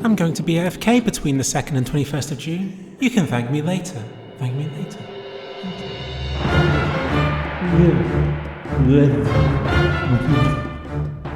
I'm going to be AFK between the 2nd and 21st of June. You can thank me later. Thank me later.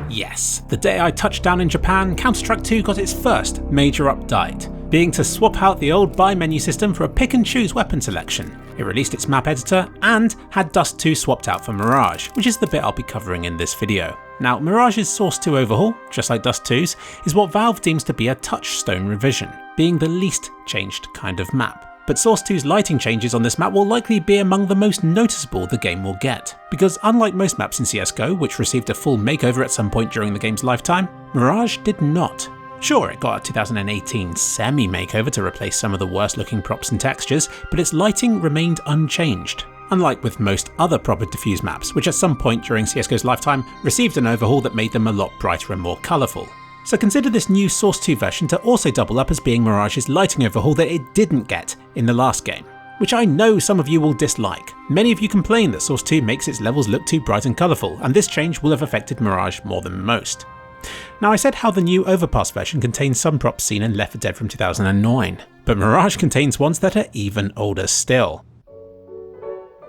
Yes, the day I touched down in Japan, Counter-Strike 2 got its first major update, being to swap out the old buy menu system for a pick and choose weapon selection. It released its map editor and had Dust 2 swapped out for Mirage, which is the bit I'll be covering in this video. Now, Mirage's Source 2 overhaul, just like Dust 2's, is what Valve deems to be a touchstone revision, being the least changed kind of map. But Source 2's lighting changes on this map will likely be among the most noticeable the game will get, because unlike most maps in CSGO, which received a full makeover at some point during the game's lifetime, Mirage did not. Sure, it got a 2018 semi-makeover to replace some of the worst looking props and textures, but its lighting remained unchanged. Unlike with most other proper diffuse maps, which at some point during CSGO's lifetime received an overhaul that made them a lot brighter and more colourful. So consider this new Source 2 version to also double up as being Mirage's lighting overhaul that it didn't get in the last game, which I know some of you will dislike. Many of you complain that Source 2 makes its levels look too bright and colourful, and this change will have affected Mirage more than most. Now, I said how the new Overpass version contains some props seen in Left 4 Dead from 2009, but Mirage contains ones that are even older still.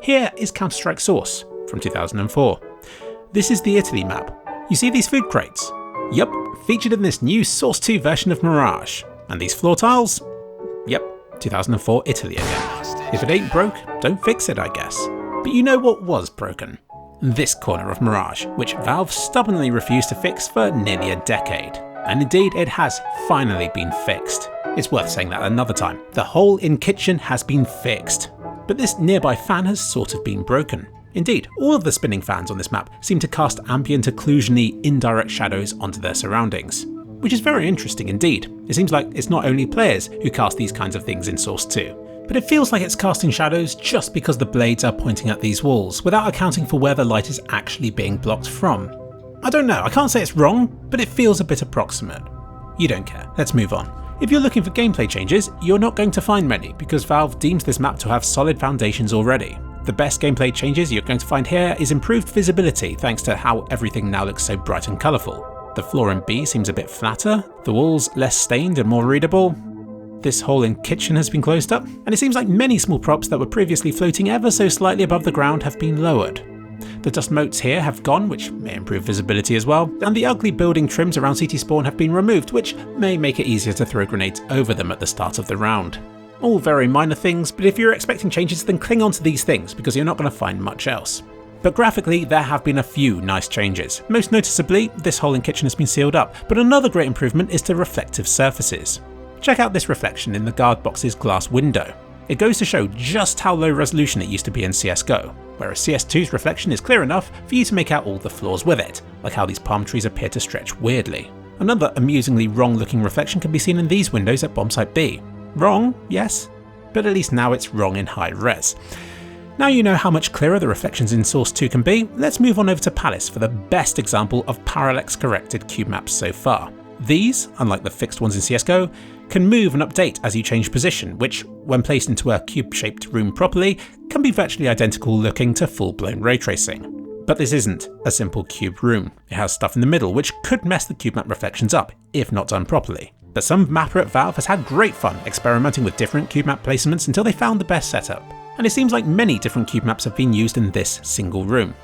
Here is Counter-Strike Source from 2004. This is the Italy map. You see these food crates? Yup, featured in this new Source 2 version of Mirage. And these floor tiles? Yep, 2004 Italy again. If it ain't broke, don't fix it, I guess. But you know what was broken? This corner of Mirage, which Valve stubbornly refused to fix for nearly a decade. And indeed, it has finally been fixed. It's worth saying that another time. The hole in kitchen has been fixed. But this nearby fan has sort of been broken. Indeed, all of the spinning fans on this map seem to cast ambient occlusion-y indirect shadows onto their surroundings, which is very interesting indeed. It seems like it's not only players who cast these kinds of things in Source 2, but it feels like it's casting shadows just because the blades are pointing at these walls, without accounting for where the light is actually being blocked from. I don't know, I can't say it's wrong, but it feels a bit approximate. You don't care, let's move on. If you're looking for gameplay changes, you're not going to find many, because Valve deems this map to have solid foundations already. The best gameplay changes you're going to find here is improved visibility thanks to how everything now looks so bright and colourful. The floor in B seems a bit flatter, the walls less stained and more readable. This hole in kitchen has been closed up, and it seems like many small props that were previously floating ever so slightly above the ground have been lowered. The dust motes here have gone, which may improve visibility as well, and the ugly building trims around CT spawn have been removed, which may make it easier to throw grenades over them at the start of the round. All very minor things, but if you're expecting changes then cling on to these things because you're not going to find much else. But graphically there have been a few nice changes. Most noticeably, this hole in kitchen has been sealed up, but another great improvement is to reflective surfaces. Check out this reflection in the guard box's glass window. It goes to show just how low resolution it used to be in CSGO, whereas CS2's reflection is clear enough for you to make out all the flaws with it, like how these palm trees appear to stretch weirdly. Another amusingly wrong looking reflection can be seen in these windows at bombsite B. Wrong, yes, but at least now it's wrong in high res. Now you know how much clearer the reflections in Source 2 can be, let's move on over to Palace for the best example of parallax corrected cube maps so far. These, unlike the fixed ones in CSGO, can move and update as you change position, which, when placed into a cube-shaped room properly, can be virtually identical looking to full-blown ray tracing. But this isn't a simple cube room. It has stuff in the middle which could mess the cube map reflections up, if not done properly. But some mapper at Valve has had great fun experimenting with different cube map placements until they found the best setup. And it seems like many different cube maps have been used in this single room.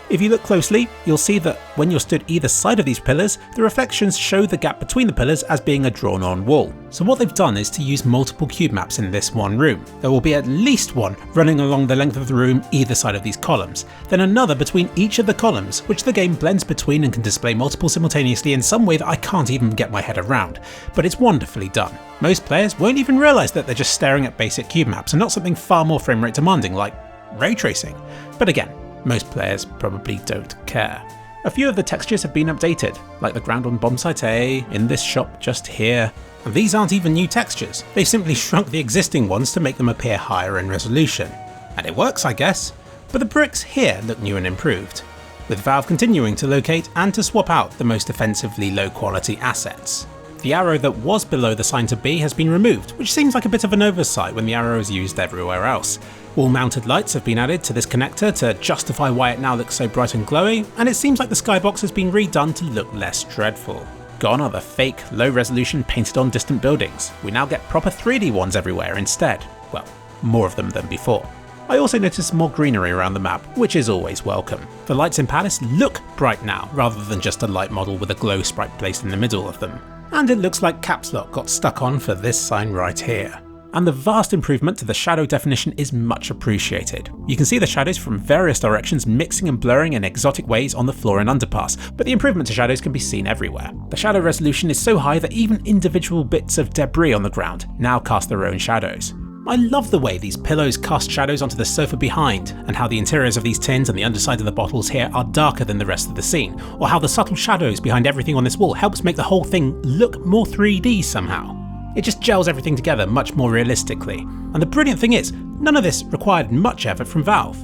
If you look closely, you'll see that when you're stood either side of these pillars, the reflections show the gap between the pillars as being a drawn-on wall. So what they've done is to use multiple cube maps in this one room. There will be at least one running along the length of the room either side of these columns, then another between each of the columns, which the game blends between and can display multiple simultaneously in some way that I can't even get my head around, but it's wonderfully done. Most players won't even realise that they're just staring at basic cube maps and not something far more frame rate demanding like ray tracing. But again, most players probably don't care. A few of the textures have been updated, like the ground on bombsite A, in this shop just here. And these aren't even new textures, they've simply shrunk the existing ones to make them appear higher in resolution. And it works, I guess, but the bricks here look new and improved, with Valve continuing to locate and to swap out the most offensively low quality assets. The arrow that was below the sign to B has been removed, which seems like a bit of an oversight when the arrow is used everywhere else. Wall-mounted lights have been added to this connector to justify why it now looks so bright and glowy, and it seems like the skybox has been redone to look less dreadful. Gone are the fake, low-resolution painted on distant buildings. We now get proper 3D ones everywhere instead. Well, more of them than before. I also noticed more greenery around the map, which is always welcome. The lights in Palace look bright now, rather than just a light model with a glow sprite placed in the middle of them. And it looks like Caps Lock got stuck on for this sign right here. And the vast improvement to the shadow definition is much appreciated. You can see the shadows from various directions mixing and blurring in exotic ways on the floor and underpass, but the improvement to shadows can be seen everywhere. The shadow resolution is so high that even individual bits of debris on the ground now cast their own shadows. I love the way these pillows cast shadows onto the sofa behind, and how the interiors of these tins and the underside of the bottles here are darker than the rest of the scene, or how the subtle shadows behind everything on this wall helps make the whole thing look more 3D somehow. It just gels everything together much more realistically, and the brilliant thing is, none of this required much effort from Valve.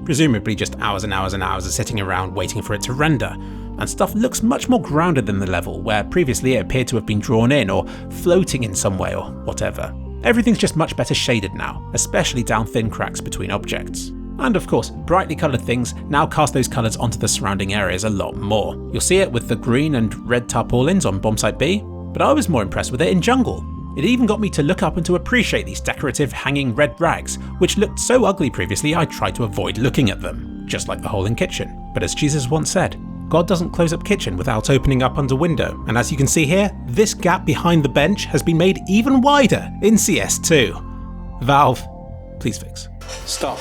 Presumably just hours and hours and hours of sitting around waiting for it to render, and stuff looks much more grounded than the level, where previously it appeared to have been drawn in or floating in some way or whatever. Everything's just much better shaded now, especially down thin cracks between objects. And of course, brightly coloured things now cast those colours onto the surrounding areas a lot more. You'll see it with the green and red tarpaulins on Bombsite B, but I was more impressed with it in Jungle. It even got me to look up and to appreciate these decorative hanging red rags, which looked so ugly previously I tried to avoid looking at them, just like the hole in Kitchen. But as Jesus once said, God doesn't close up Kitchen without opening up under window, and as you can see here, this gap behind the bench has been made even wider in CS2. Valve, please fix. Stop.